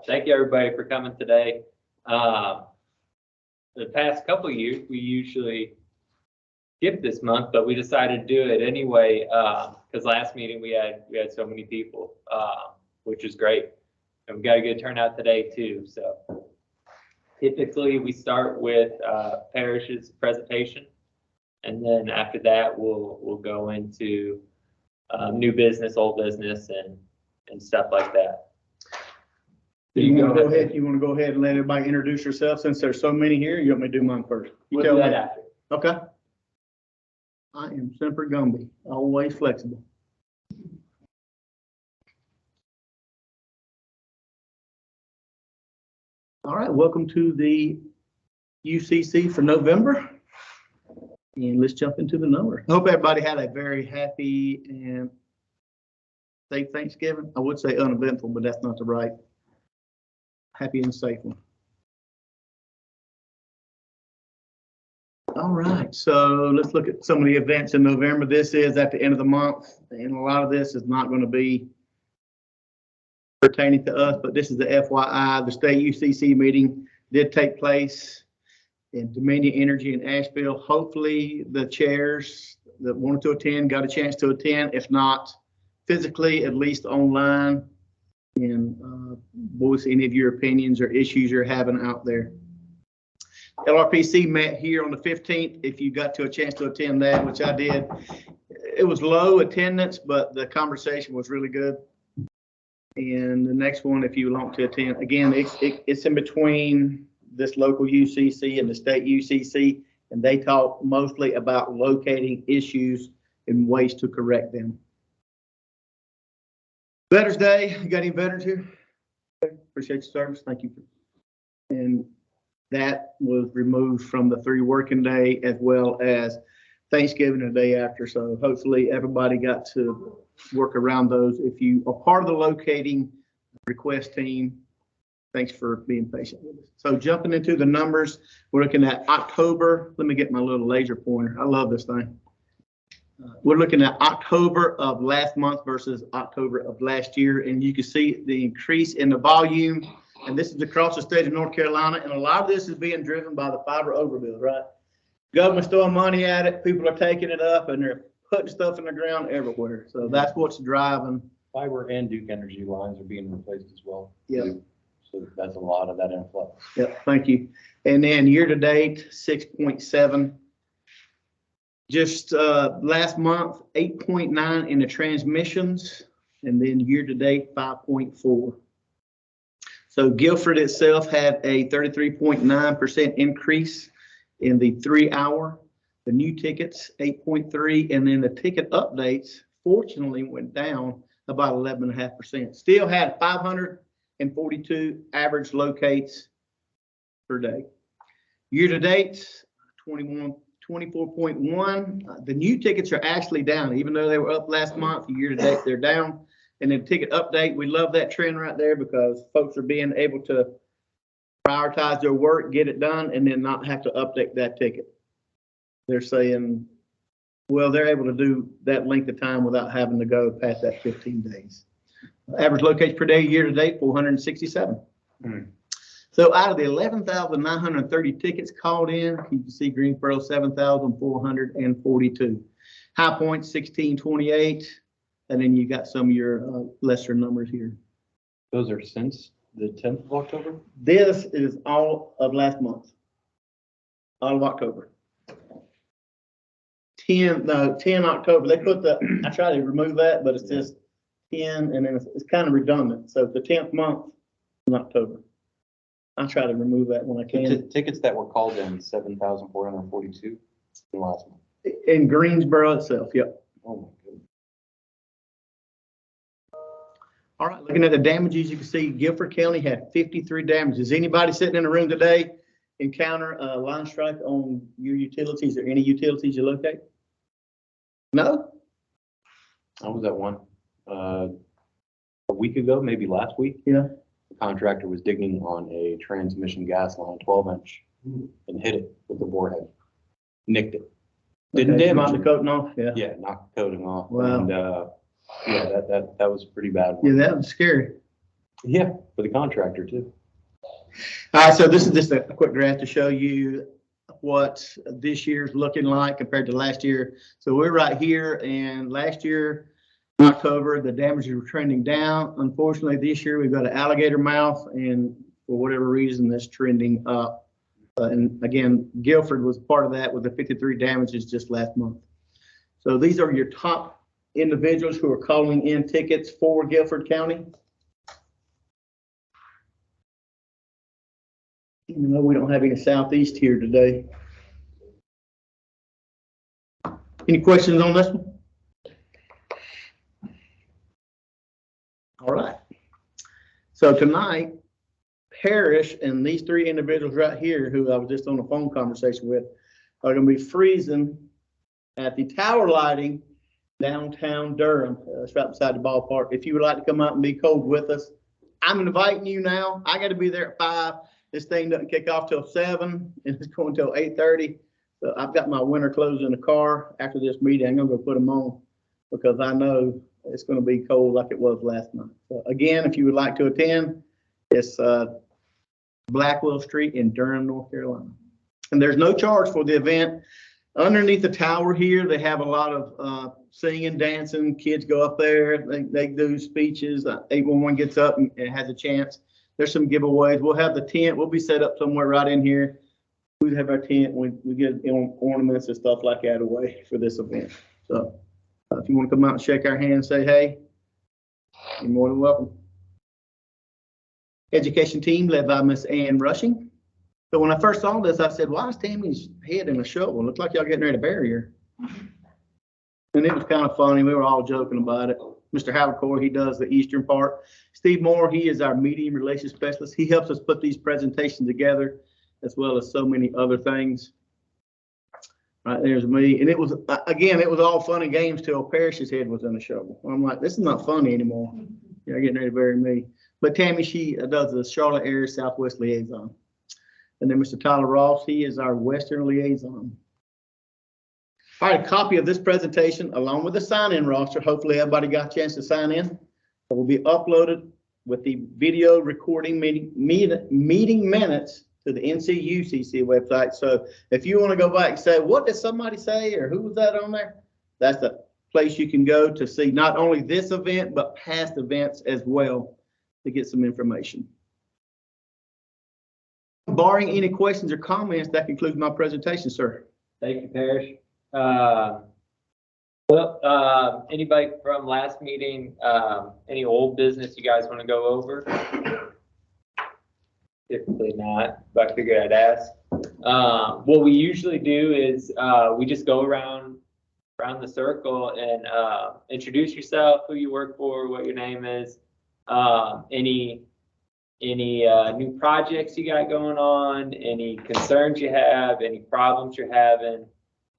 thank you everybody for coming today. The past couple of years, we usually skip this month, but we decided to do it anyway because last meeting we had so many people, which is great, and we got a good turnout today too. So typically we start with parish's presentation, and then after that we'll go into new business, old business, and stuff like that. You want to go ahead and let everybody introduce yourself since there's so many here? You want me to do mine first? We'll do that after. Okay. I am Semper Gumby, always flexible. All right, welcome to the UCC for November. And let's jump into the number. I hope everybody had a very happy and safe Thanksgiving. I would say uneventful, but that's not the right. Happy and safe one. All right, so let's look at some of the events in November. This is at the end of the month, and a lot of this is not going to be pertaining to us, but this is the FYI. The state UCC meeting did take place in Dominion Energy in Asheville. Hopefully the chairs that wanted to attend got a chance to attend. If not physically, at least online, and voice any of your opinions or issues you're having out there. LRPC met here on the 15th. If you got to a chance to attend that, which I did, it was low attendance, but the conversation was really good. And the next one, if you want to attend, again, it's in between this local UCC and the state UCC, and they talk mostly about locating issues and ways to correct them. Veterans Day, you got any veterans here? Appreciate your service, thank you. And that was removed from the 3 working day as well as Thanksgiving the day after. So hopefully everybody got to work around those. If you are part of the locating request team, thanks for being patient with us. So jumping into the numbers, we're looking at October. Let me get my little laser pointer. I love this thing. We're looking at October of last month versus October of last year, and you can see the increase in the volume. And this is across the state of North Carolina, and a lot of this is being driven by the fiber overbuild, right? Government's throwing money at it, people are taking it up, and they're putting stuff in the ground everywhere. So that's what's driving. Fiber and Duke Energy lines are being replaced as well. Yeah. So that's a lot of that influx. Yep, thank you. And then year to date, 6.7. Just last month, 8.9 in the transmissions, and then year to date, 5.4. So Guilford itself had a 33.9% increase in the 3 hour. The new tickets, 8.3, and then the ticket updates, fortunately, went down about 11.5%. Still had 542 average locates per day. Year to date, 24.1. The new tickets are actually down, even though they were up last month. Year to date, they're down. And then ticket update, we love that trend right there because folks are being able to prioritize their work, get it done, and then not have to update that ticket. They're saying, well, they're able to do that length of time without having to go past that 15 days. Average locates per day, year to date, 467. So out of the 11,930 tickets called in, you can see Greensboro 7,442. High Point 1,628, and then you got some of your lesser numbers here. Those are since the 10th of October? This is all of last month, all of October. 10 October, they put the, I try to remove that, but it's just 10, and then it's kind of redundant. So the 10th month in October. I try to remove that when I can. Tickets that were called in, 7,442 in last month. In Greensboro itself, yep. Oh my goodness. All right, looking at the damages, you can see Guilford County had 53 damages. Anybody sitting in the room today encounter a line strike on your utilities or any utilities you locate? No? I was at one a week ago, maybe last week. Yeah. The contractor was digging on a transmission gas line, 12-inch, and hit it with the bore head. Nicked it. Didn't damage knock the it. coating off? Yeah. Yeah, knocked the coating off. Wow. And yeah, that was pretty bad. Yeah, that was scary. Yeah, for the contractor too. So this is just a quick graph to show you what this year's looking like compared to last year. So we're right here, and last year, in October, the damages were trending down. Unfortunately, this year we've got an alligator mouth, and for whatever reason, that's trending up. And again, Guilford was part of that with the 53 damages just last month. So these are your top individuals who are calling in tickets for Guilford County. Even though we don't have any southeast here today. Any questions on this one? All right. So tonight, Parrish and these three individuals right here, who I was just on a phone conversation with, are going to be freezing at the tower lighting downtown Durham. It's right beside the ballpark. If you would like to come out and be cold with us, I'm inviting you now. I got to be there at 5. This thing doesn't kick off till 7, and it's going till 8:30. So I've got my winter clothes in the car. After this meeting, I'm going to go put them on because I know it's going to be cold like it was last night. So again, if you would like to attend, it's Blackwell Street in Durham, North Carolina. And there's no charge for the event. Underneath the tower here, they have a lot of singing, dancing. Kids go up there. They do speeches. 811 gets up and has a chance. There's some giveaways. We'll have the tent. We'll be set up somewhere right in here. We have our tent. We get ornaments and stuff like that away for this event. So if you want to come out and shake our hand, say hey, you're more than welcome. Education team led by Miss Ann Rushing. So when I first saw this, I said, why is Tammy's head in a shovel? It looked like y'all getting ready to bury her. And it was kind of funny. We were all joking about it. Mr. Howard Core, he does the eastern part. Steve Moore, he is our media relations specialist. He helps us put these presentations together, as well as so many other things. Right, there's me. And it was, again, it was all fun and games till Parrish's head was in a shovel. I'm like, this is not funny anymore. You're getting ready to bury me. But Tammy, she does the Charlotte area Southwest liaison. And then Mr. Tyler Ross, he is our Western liaison. All right, a copy of this presentation along with the sign-in roster. Hopefully everybody got a chance to sign in. It will be uploaded with the video recording meeting minutes to the UCC website. So if you want to go back and say, what did somebody say, or who was that on there? That's the place you can go to see not only this event, but past events as well to get some information. Barring any questions or comments, that concludes my presentation, sir. Thank you, Parrish. Anybody from last meeting, any old business you guys want to go over? Typically not, but I figured I'd ask. What we usually do is we just go around the circle and introduce yourself, who you work for, what your name is, any new projects you got going on, any concerns you have, any problems you're having.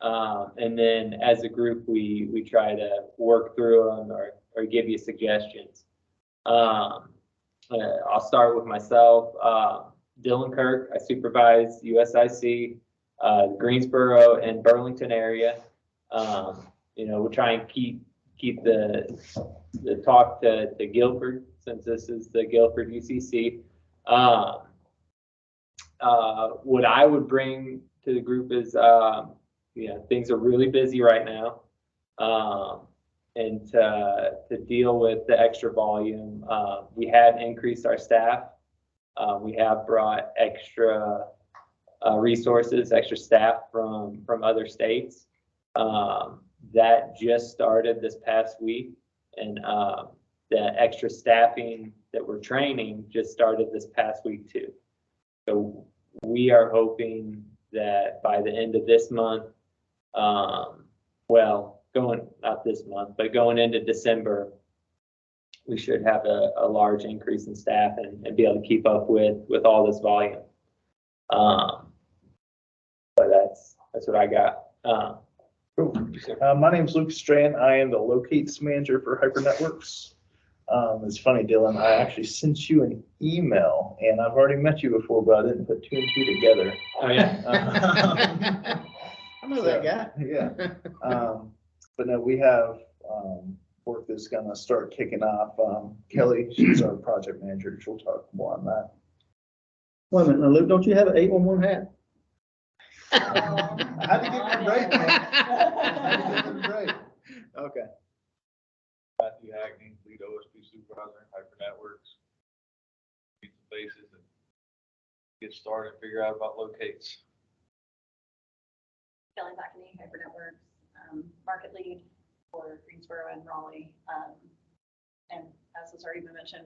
And then as a group, we try to work through them or give you suggestions. I'll start with myself. Dylan Kirk, I supervise USIC, Greensboro and Burlington area. We'll try and keep the talk to Guilford, since this is the Guilford UCC. What I would bring to the group is, things are really busy right now. And to deal with the extra volume, we have increased our staff. We have brought extra resources, extra staff from other states. That just started this past week, and the extra staffing that we're training just started this past week too. So we are hoping that by the end of this month, not this month, but going into December, we should have a large increase in staff and be able to keep up with all this volume. But that's what I got. Cool. My name is Lucas Strand. I am the locates manager for Hyper Networks. It's funny, Dylan, I actually sent you an email, and I've already met you before, but I didn't put 2 and 2 together. Oh yeah. I know that guy. Yeah. But no, we have work that's gonna start kicking off. Kelly, she's our project manager. She'll talk more on that. Wait a minute, now Luke, don't you have an 811 hat? I had to give her a break, man. I had to give her a break. Okay. Matthew Hackney, lead OSP supervisor in Hyper Networks. Meet the faces and get started, figure out about locates. Kelly Backney, Hyper Networks, market lead for Greensboro and Raleigh. And as has already been mentioned,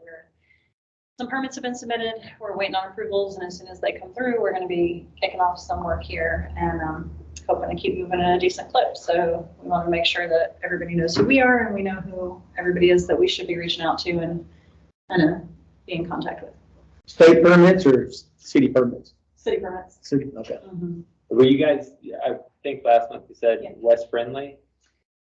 some permits have been submitted. We're waiting on approvals, and as soon as they come through, we're going to be kicking off some work here and hoping to keep moving at a decent clip. So we want to make sure that everybody knows who we are and we know who everybody is that we should be reaching out to and be in contact with. State permits or city permits? City permits. City, okay. Mhm. Were you guys, I think last month you said Yeah. West Friendly?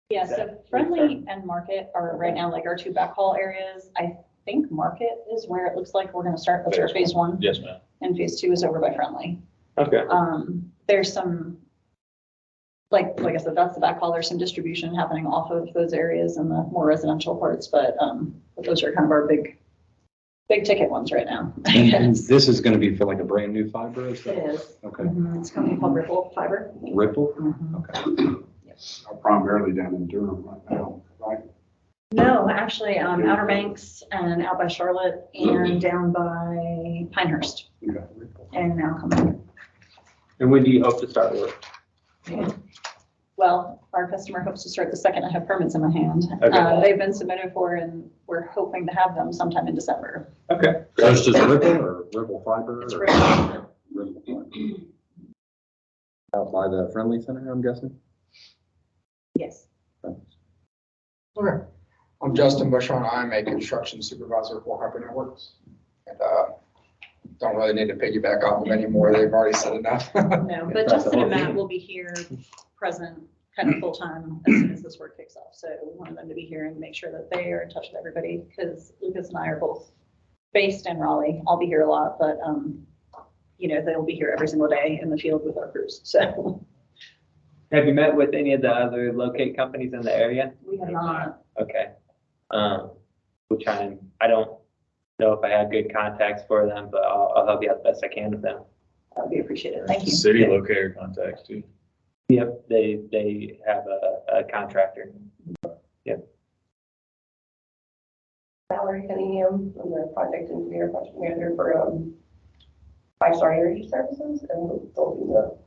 Yeah, Is so that Friendly and Market are right now like our two backhaul areas. I think Market is where it looks like we're gonna start. That's our phase one. Yes, ma'am. And phase two is over by Friendly. Okay. There's some, like I said, that's the backhaul. There's some distribution happening off of those areas and the more residential parts, but those are kind of our big ticket ones right now. I And guess. this is gonna be for like a brand new fiber, is It that? is. Okay. It's a company called Ripple Fiber. Ripple? Mhm. Okay. Primarily down in Durham right now, right? No, actually, Outer Banks and out by Charlotte and down by Pinehurst Okay. and now coming. And when do you hope to start work? Well, our customer hopes to start the second I have permits in my hand. Okay. They've been submitted for and we're hoping to have them sometime in December. Okay. So it's just Ripple or Ripple Fiber? It's or- really, Ripple Fiber. Out by the Friendly Center, I'm guessing? yes. Okay. I'm Justin Bushon. I'm a construction supervisor for Hyper Networks. And don't really need to piggyback off them anymore. They've already said enough. No, but Justin and Matt will be here present kind of full time as soon as this work kicks off. So we want them to be here and make sure that they are in touch with everybody because Lucas and I are both based in Raleigh. I'll be here a lot, but they'll be here every single day in the field with our crews. So Have you met with any of the other locate companies in the area? we have not. Okay. We'll try and, I don't know if I have good contacts for them, but I'll help you out the best I can with them. That would be appreciated. Thank you. City locator contacts too. Yep, they have a contractor. Valerie Cunningham, I'm the project engineer, project manager for Five Star Energy Services, and building the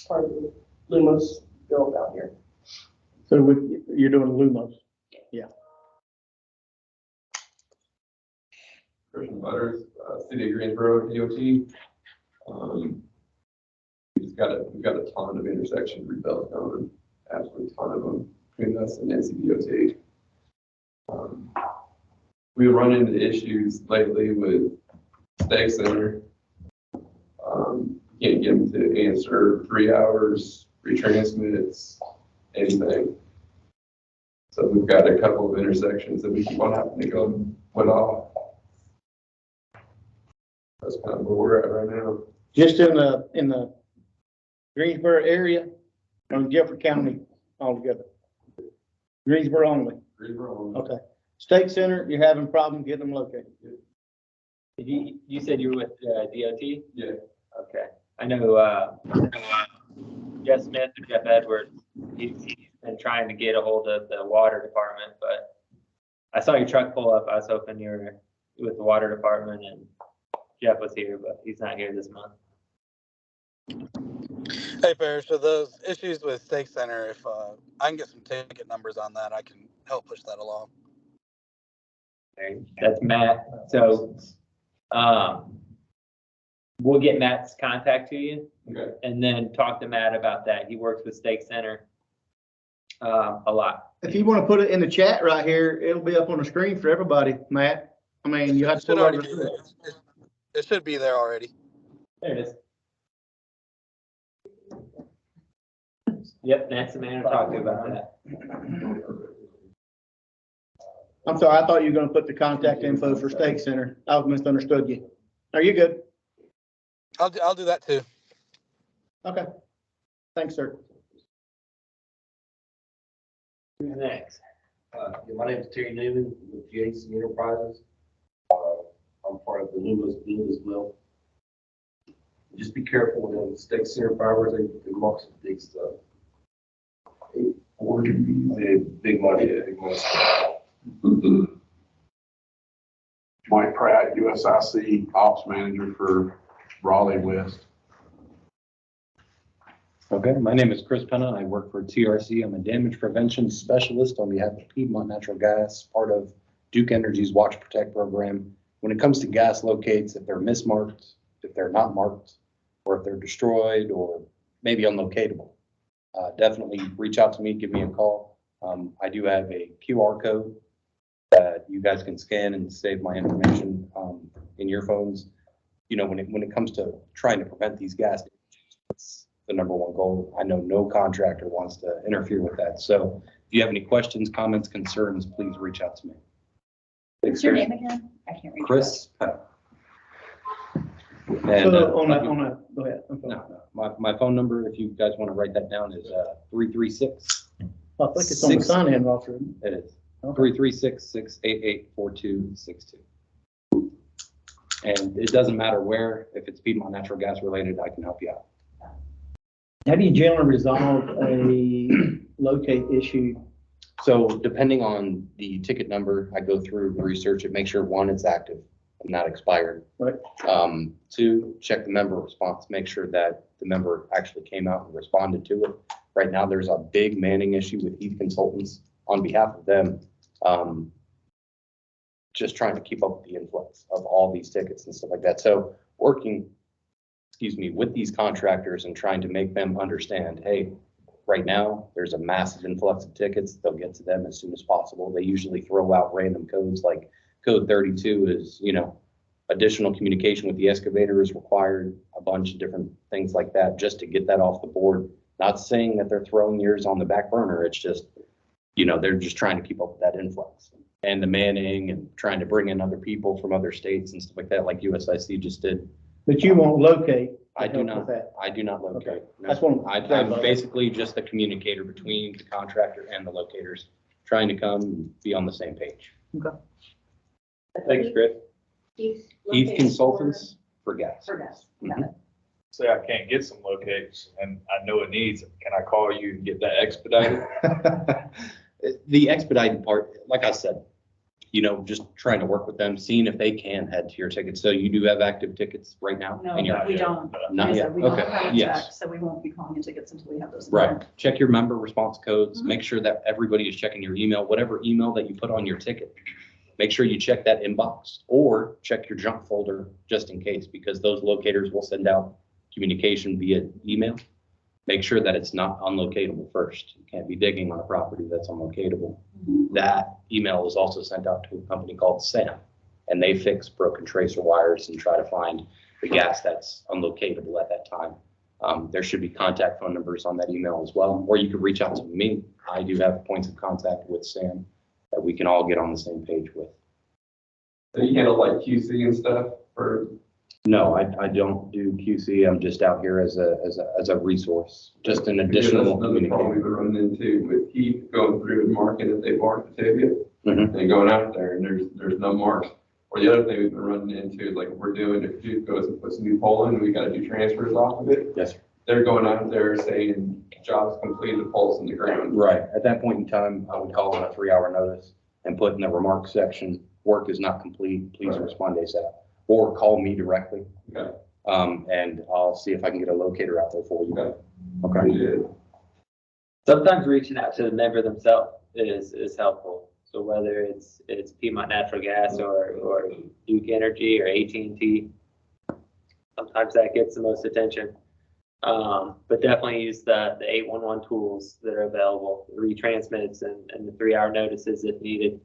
part of the Lumos build out here. So you're doing Lumos? Christian Butters, City of Greensboro, DOT. We've got a ton of intersection rebuild going, absolutely ton of them between us and NCDOT. We've run into issues lately with Stake Center. Can't get them to answer 3 hours, retransmits, anything. So we've got a couple of intersections that we keep on having to go put off. That's kind of where we're at right now. Just in the Greensboro area, or Guilford County altogether? Greensboro only? Greensboro. Okay. State Center, you're having problems getting them located? You said you were with DOT? Yeah. Okay. I know Jeff Smith or Jeff Edwards, he's been trying to get a hold of the water department, but I saw your truck pull up. I was hoping you were with the water department and Jeff was here, but he's not here this month. Hey, Parrish, so those issues with Stake Center, if I can get some ticket numbers on that, I can help push that along. That's Matt. So we'll get Matt's contact to you Okay. and then talk to Matt about that. He works with Stake Center a lot. If you want to put it in the chat right here, it'll be up on the screen for everybody, Matt. I mean, you have It to should pull already over. be there. It should be there already. There it is. Yep, Matt's the man to talk to about that. I'm sorry, I thought you were gonna put the contact info for State Center. I misunderstood you. Are you good? I'll do that too. Okay. Thanks, sir. Who's next? Yeah, my name is Terry Newman with Jason Enterprises. I'm part of the Loomis Guild as well. Just be careful with those stick center fibers, they mark some big stuff. Big money, big money. Mike Pratt, USIC Ops Manager for Raleigh West. Okay, my name is Chris Penna. I work for TRC. I'm a damage prevention specialist on behalf of Piedmont Natural Gas, part of Duke Energy's Watch Protect program. When it comes to gas locates, if they're mismarked, if they're not marked, or if they're destroyed or maybe unlocatable, definitely reach out to me, give me a call. I do have a QR code that you guys can scan and save my information in your phones. You know, when it comes to trying to prevent these gas damages, that's the number one goal. I know no contractor wants to interfere with that. So if you have any questions, comments, concerns, please reach out to me. What's your name again? I can't read. Chris Penna. And, So go ahead. no, my phone number, if you guys want to write that down, is 336. I think it's on the sign-in offer. It is. Okay. 336-688-4262. And it doesn't matter where, if it's Piedmont Natural Gas related, I can help you out. How do you generally resolve a locate issue? So depending on the ticket number, I go through, research it, make sure one, it's active and not expired. Right. Two, check the member response, make sure that the member actually came out and responded to it. Right now, there's a big manning issue with Heath Consultants on behalf of them. Just trying to keep up with the influx of all these tickets and stuff like that. So working, with these contractors and trying to make them understand, hey, right now, there's a massive influx of tickets. They'll get to them as soon as possible. They usually throw out random codes like code 32 is, additional communication with the excavator is required, a bunch of different things like that, just to get that off the board. Not saying that they're throwing yours on the back burner. It's just, they're just trying to keep up with that influx and the manning and trying to bring in other people from other states and stuff like that, like USIC just did. But you won't locate. I do not locate. Okay. No. That's what I'm basically just the communicator between the contractor and the locators, trying to come and be on the same page. Okay. Thanks, Chris. Heath Consultants for gas. For gas. Mhm. Say I can't get some locates and I know it needs, can I call you and get that expedited? The expedited part, like I said, just trying to work with them, seeing if they can head to your tickets. So you do have active tickets right now? No, in your- we don't. Not Like I yet. said, we don't Okay. have a Yes. check, so we won't be calling in tickets until we have those. in Right. hand. Check your member response codes. Mhm. Make sure that everybody is checking your email, whatever email that you put on your ticket. Make sure you check that inbox or check your junk folder just in case, because those locators will send out communication via email. Make sure that it's not unlocatable first. You can't be digging on a property that's unlocatable. That email is also sent out to a company called SAM, and they fix broken tracer wires and try to find the gas that's unlocatable at that time. There should be contact phone numbers on that email as well, or you could reach out to me. I do have points of contact with SAM that we can all get on the same page with. So you handle like QC and stuff for, No, I don't do QC. I'm just out here as a resource, just an because that's additional another problem we've communicator. been running into with Heath going through and marking if they marked the ticket Mhm. and going out there and there's no marks. Or the other thing we've been running into is like we're doing, if Duke goes and puts a new pole in, we gotta do transfers off of it. Yes, sir. They're going out there saying job's completed, the pole's in the ground. Right. At that point in time, I would call on a 3-hour notice and put in the remarks section, work is not complete, please Right. respond ASAP. Or call me directly, Okay. and I'll see if I can get a locator out there for you. Okay. Okay. Appreciate it. Sometimes reaching out to the member themselves is helpful. So whether it's Piedmont Natural Gas or Duke Energy or AT&T, sometimes that gets the most attention. But definitely use the 811 tools that are available, retransmits and the 3-hour notices if needed,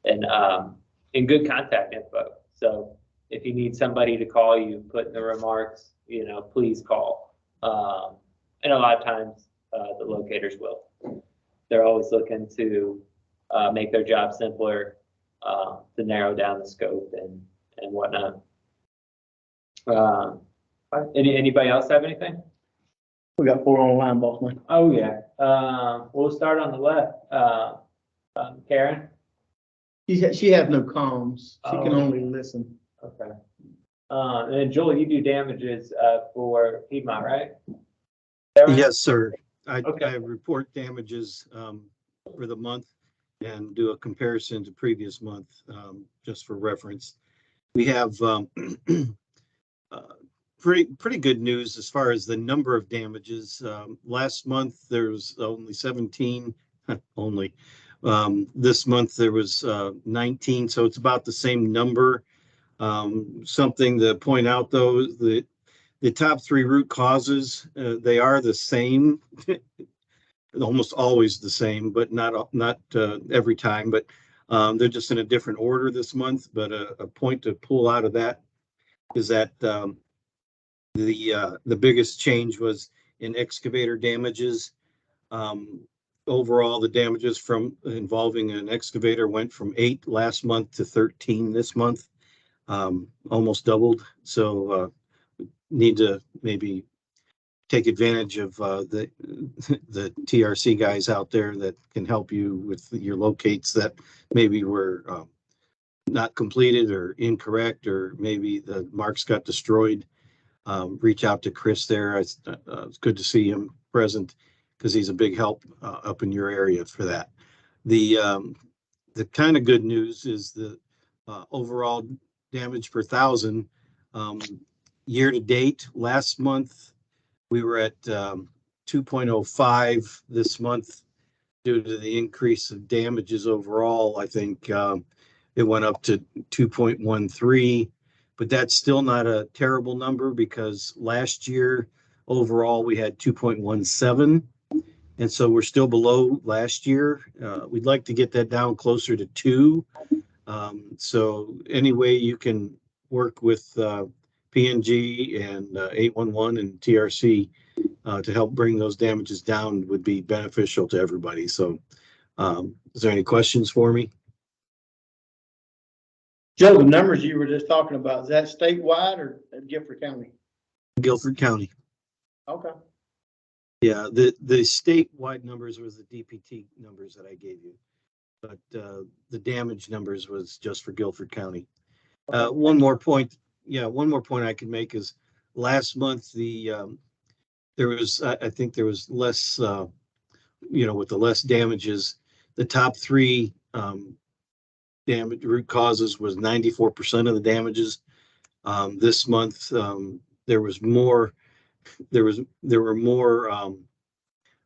and good contact info. So if you need somebody to call you, put in the remarks, please call. And a lot of times the locators will. They're always looking to make their job simpler, to narrow down the scope and whatnot. Anybody else have anything? We got 4 online, boss man. Oh, yeah. We'll start on the left. Karen? She has no comms. She can Oh. only listen. Okay. And then Joel, you do damages, for Piedmont, right? Is that right? Yes, sir. Okay. I report damages for the month and do a comparison to previous month, just for reference. We have pretty good news as far as the number of damages. Last month, there was only 17, only. This month, there was 19, so it's about the same number. Something to point out, though, the top 3 root causes, they are the same, almost always the same, but not every time. But they're just in a different order this month. But a point to pull out of that is that the biggest change was in excavator damages. Overall, the damages from involving an excavator went from 8 last month to 13 this month, almost doubled. So need to maybe take advantage of the TRC guys out there that can help you with your locates that maybe were not completed or incorrect, or maybe the marks got destroyed. Reach out to Chris there. It's good to see him present because he's a big help up in your area for that. The kind of good news is the overall damage per thousand. Year to date, last month, we were at 2.05. This month, due to the increase of damages overall, I think it went up to 2.13. But that's still not a terrible number because last year, overall, we had 2.17. And so we're still below last year. We'd like to get that down closer to 2. So any way you can work with P&G and 811 and TRC to help bring those damages down would be beneficial to everybody. So is there any questions for me? Joe, the numbers you were just talking about, is that statewide or Guilford County? Guilford County. Okay. Yeah, the statewide numbers was the DPT numbers that I gave you, but the damage numbers was just for Guilford County. One more point I can make is last month there was I think there was less with the less damages, the top 3 damage root causes was 94% of the damages. This month there were more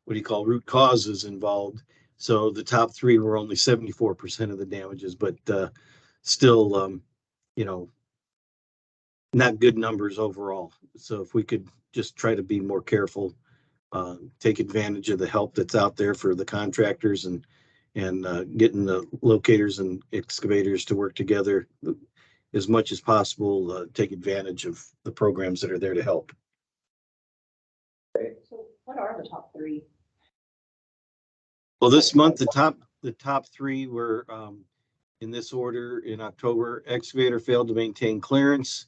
root causes involved. So the top 3 were only 74% of the damages, but still not good numbers overall. So if we could just try to be more careful, take advantage of the help that's out there for the contractors and getting the locators and excavators to work together as much as possible, take advantage of the programs that are there to help. So what are the top 3? Well, this month, the top 3 were in this order in October. Excavator failed to maintain clearance.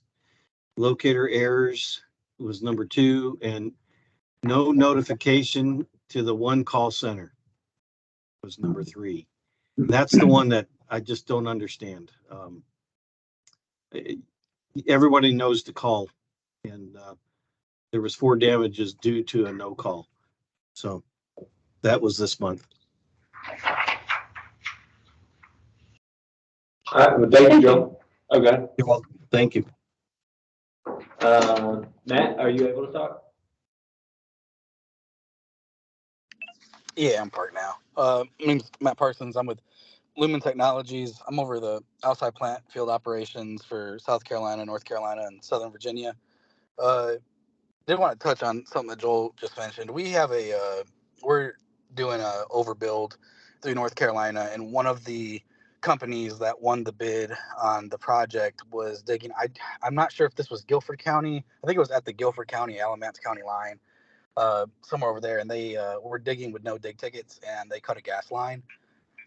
Locator errors was number 2, and no notification to the one call center was number 3. That's the one that I just don't understand. Everybody knows to call, and there was 4 damages due to a no call. So that was this month. All right, well, thank you, Joe. Okay. You're welcome. Thank you. Matt, are you able to talk? Yeah, I'm part now. My name's Matt Parsons. I'm with Lumen Technologies. I'm over the outside plant field operations for South Carolina, North Carolina, and Southern Virginia. Did want to touch on something that Joel just mentioned. We have we're doing a overbuild through North Carolina, and one of the companies that won the bid on the project was digging. I'm not sure if this was Guilford County. I think it was at the Guilford County, Alamance County line, somewhere over there. And they were digging with no dig tickets, and they cut a gas line.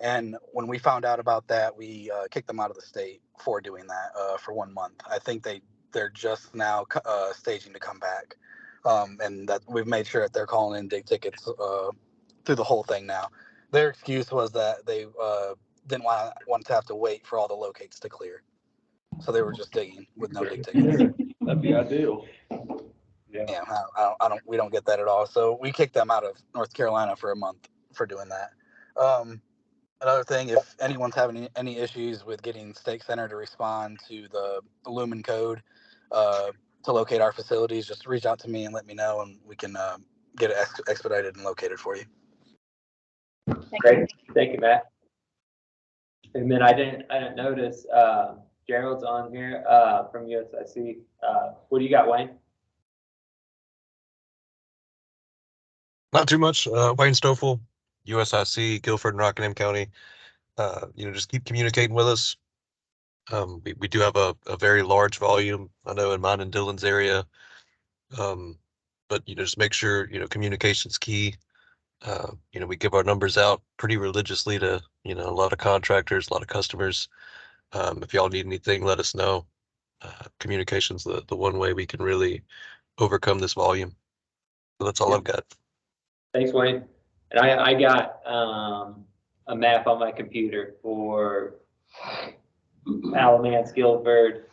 And when we found out about that, we kicked them out of the state for doing that for 1 month. I think they're just now staging to come back, and that we've made sure that they're calling in dig tickets through the whole thing now. Their excuse was that they didn't want to have to wait for all the locates to clear. So they were just digging with no dig tickets. That'd be ideal. Yeah, we don't get that at all. So we kicked them out of North Carolina for a month for doing that. Another thing, if anyone's having any issues with getting Stake Center to respond to the Lumen code to locate our facilities, just reach out to me and let me know, and we can get it expedited and located for you. Great, thank you, Matt. And then I didn't notice Gerald's on here from USIC. What do you got, Wayne? Not too much. Wayne Stoffel, USIC, Guilford and Rockingham County. Just keep communicating with us. We do have a very large volume. I know in mine and Dylan's area. But just make sure, communication's key. We give our numbers out pretty religiously to, a lot of contractors, a lot of customers. If y'all need anything, let us know. Communication's the one way we can really overcome this volume. So that's all I've got. Thanks, Wayne. And I got a map on my computer for Alamance, Guilford,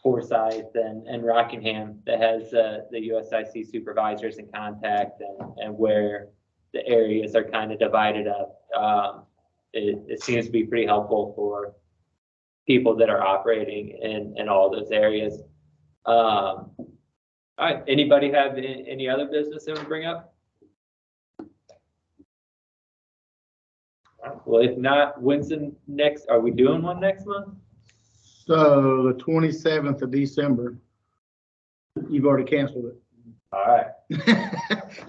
Forsyth, and Rockingham that has the USIC supervisors in contact and where the areas are kind of divided up. It seems to be pretty helpful for people that are operating in all those areas. All right, anybody have any other business they want to bring up? Well, if not, when's the next, are we doing one next month? So the 27th of December, you've already canceled it. All right.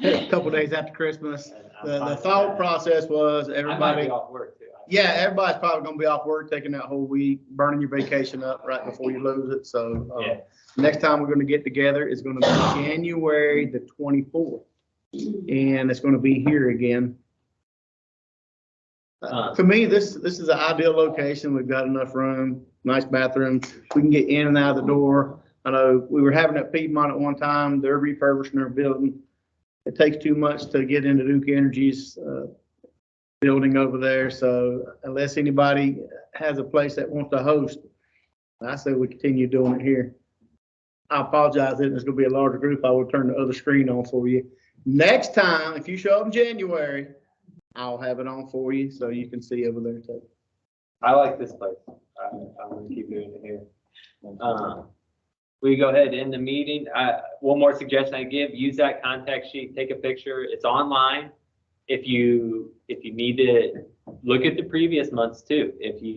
A couple days after Christmas. The thought process was I might everybody, be off work too. yeah, everybody's probably gonna be off work, taking that whole week, burning your vacation up right before you lose it. So Yeah. next time we're gonna get together is gonna be January the 24th. And it's gonna be here again. To me, this is an ideal location. We've got enough room, nice bathroom. We can get in and out of the door. I know we were having at Piedmont at one time. They're refurbishing their building. It takes too much to get into Duke Energy's building over there. So unless anybody has a place that wants to host, I say we continue doing it here. I apologize that there's gonna be a larger group. I will turn the other screen on for you. Next time, if you show up in January, I'll have it on for you so you can see over there too. I like this place. I'm gonna keep doing it here. We go ahead and end the meeting. One more suggestion I give, use that contact sheet, take a picture. It's online. If you need to look at the previous months too, if you